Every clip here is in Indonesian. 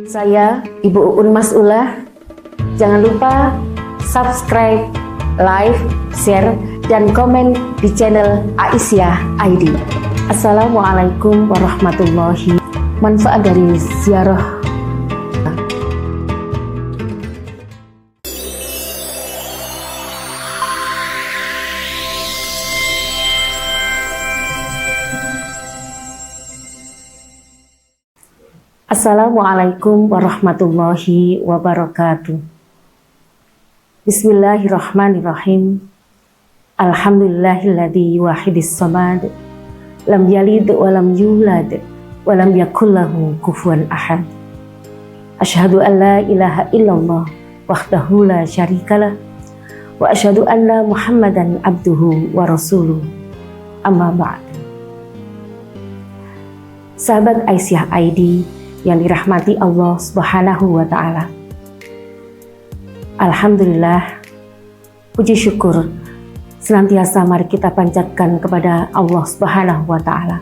Saya Ibu Uun Mas'ulah. Jangan lupa subscribe, like, share, dan komen di channel Aisyah ID. Assalamualaikum warahmatullahi wabarakatuh. Manfaat dari ziarah. Assalamualaikum warahmatullahi wabarakatuh. Bismillahirrahmanirrahim. Alhamdulillahilladzi wahidis samad, lam yalid wa lam yulad wa lam yakul lahu kufuwan ahad. Asyhadu an la ilaha illallah wahdahu la syarikalah wa asyhadu anna Muhammadan abduhu wa rasuluh. Amma ba'd. Sahabat Aisyah ID yang dirahmati Allah Subhanahu wa Ta'ala. Alhamdulillah, puji syukur senantiasa mari kita panjatkan kepada Allah Subhanahu wa Ta'ala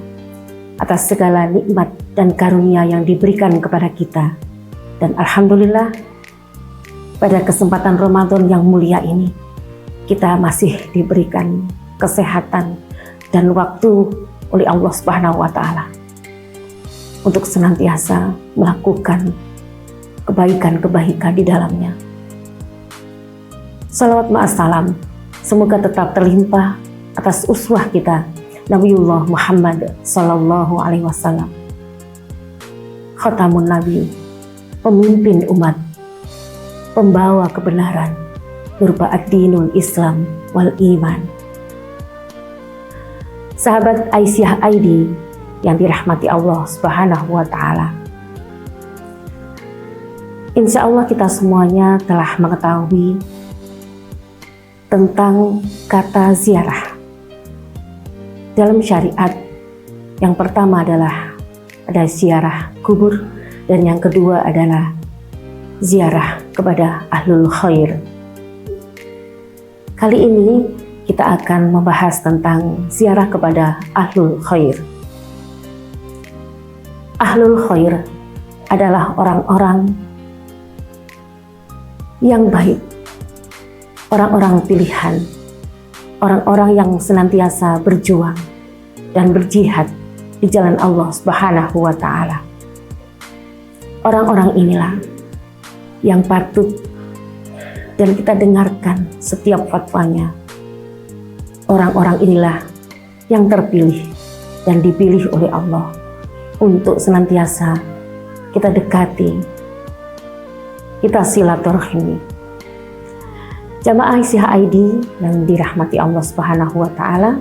atas segala nikmat dan karunia yang diberikan kepada kita. Dan alhamdulillah, pada kesempatan Ramadan yang mulia ini kita masih diberikan kesehatan dan waktu oleh Allah Subhanahu wa Ta'ala untuk senantiasa melakukan kebaikan-kebaikan di dalamnya. Salawat ma'assalam semoga tetap terlimpah atas uswah kita Nabiullah Muhammad sallallahu alaihi wasallam, khatamun nabi, pemimpin umat, pembawa kebenaran berupa ad-dinul Islam wal iman. Sahabat Aisyah ID yang dirahmati Allah Subhanahu wa Ta'ala. Insya Allah kita semuanya telah mengetahui tentang kata ziarah dalam syariat. Yang pertama adalah ada ziarah kubur, dan yang kedua adalah ziarah kepada ahlul khair. Kali ini kita akan membahas tentang ziarah kepada ahlul khair. Ahlul khair adalah orang-orang yang baik, orang-orang pilihan, orang-orang yang senantiasa berjuang dan berjihad di jalan Allah Subhanahu wa Ta'ala. Orang-orang inilah yang patut dan kita dengarkan setiap fatwanya. Orang-orang inilah yang terpilih dan dipilih oleh Allah untuk senantiasa kita dekati, kita silaturahmi. Jamaah Aisyah ID yang dirahmati Allah Subhanahu wa Ta'ala,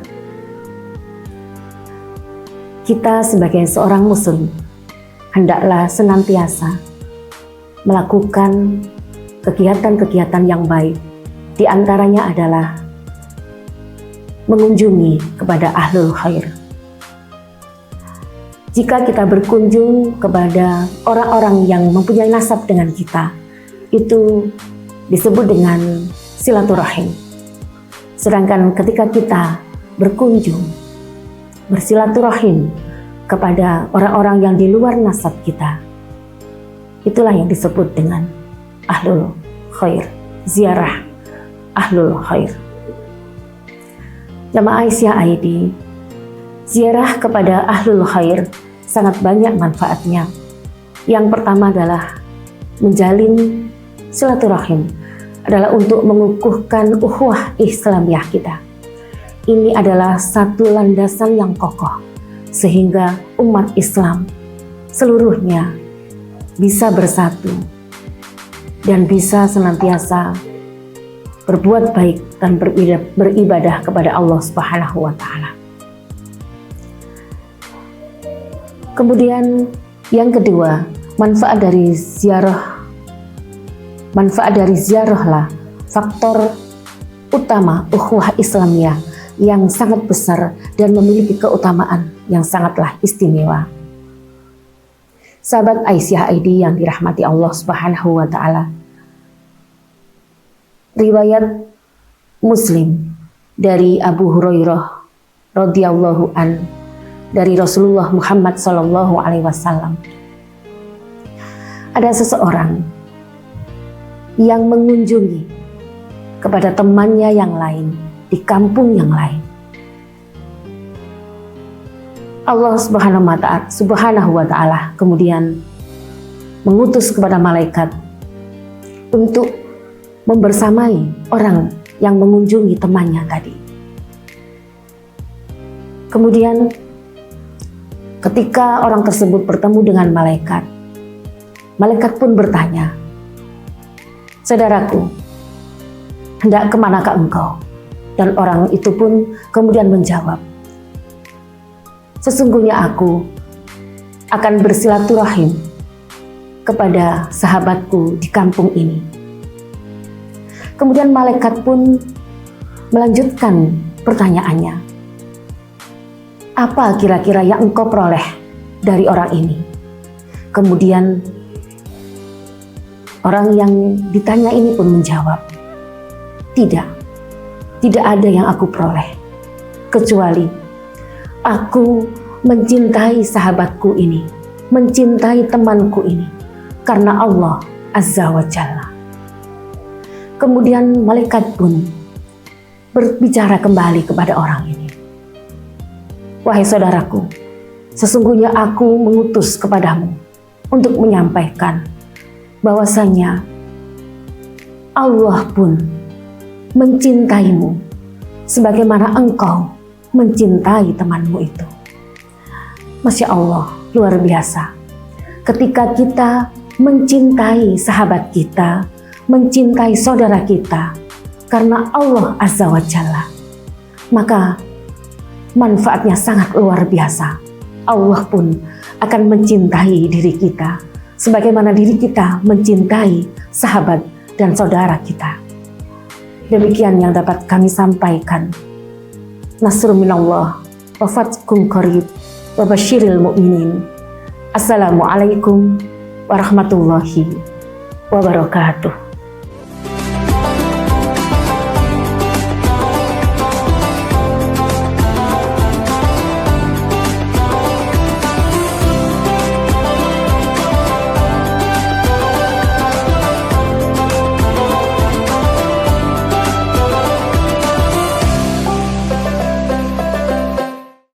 kita sebagai seorang muslim hendaklah senantiasa melakukan kegiatan-kegiatan yang baik. Di antaranya adalah mengunjungi kepada ahlul khair. Jika kita berkunjung kepada orang-orang yang mempunyai nasab dengan kita, itu disebut dengan silaturahim. Sedangkan ketika kita berkunjung, bersilaturahim kepada orang-orang yang di luar nasab kita, itulah yang disebut dengan ahlul khair, ziarah ahlul khair. Jamaah Aisyah ID, ziarah kepada ahlul khair sangat banyak manfaatnya. Yang pertama adalah menjalin silaturahim, adalah untuk mengukuhkan ukhuwah Islamiyah kita. Ini adalah satu landasan yang kokoh sehingga umat Islam seluruhnya bisa bersatu dan bisa senantiasa berbuat baik dan beribadah kepada Allah Subhanahu wa Ta'ala. Kemudian yang kedua, manfaat dari ziarahlah faktor utama ukhuwah Islamiyah yang sangat besar dan memiliki keutamaan yang sangatlah istimewa. Sahabat Aisyah ID yang dirahmati Allah Subhanahu wa Ta'ala, riwayat Muslim dari Abu Hurairah radhiyallahu an dari Rasulullah Muhammad sallallahu alaihi wasallam. ada seseorang yang mengunjungi kepada temannya yang lain di kampung yang lain. Allah Subhanahu wa Ta'ala kemudian mengutus kepada malaikat untuk membersamai orang yang mengunjungi temannya tadi. Kemudian ketika orang tersebut bertemu dengan malaikat, malaikat pun bertanya, "Saudaraku, hendak kemanakah engkau?" Dan orang itu pun kemudian menjawab, "Sesungguhnya aku akan bersilaturahim kepada sahabatku di kampung ini." Kemudian malaikat pun melanjutkan pertanyaannya, "Apa kira-kira yang engkau peroleh dari orang ini?" Kemudian orang yang ditanya ini pun menjawab, Tidak ada yang aku peroleh, kecuali aku mencintai sahabatku ini, mencintai temanku ini, karena Allah Azza wa Jalla. Kemudian malaikat pun berbicara kembali kepada orang ini, "Wahai saudaraku, sesungguhnya aku mengutus kepadamu untuk menyampaikan bahwasanya Allah pun mencintaimu sebagaimana engkau mencintai temanmu itu." Masya Allah, luar biasa. Ketika kita mencintai sahabat kita, mencintai saudara kita karena Allah Azza wa Jalla, maka manfaatnya sangat luar biasa. Allah pun akan mencintai diri kita sebagaimana diri kita mencintai sahabat dan saudara kita. Demikian yang dapat kami sampaikan. Nasrun minallah wa fathun qarib wa basyiril mu'minin. Assalamualaikum warahmatullahi wabarakatuh.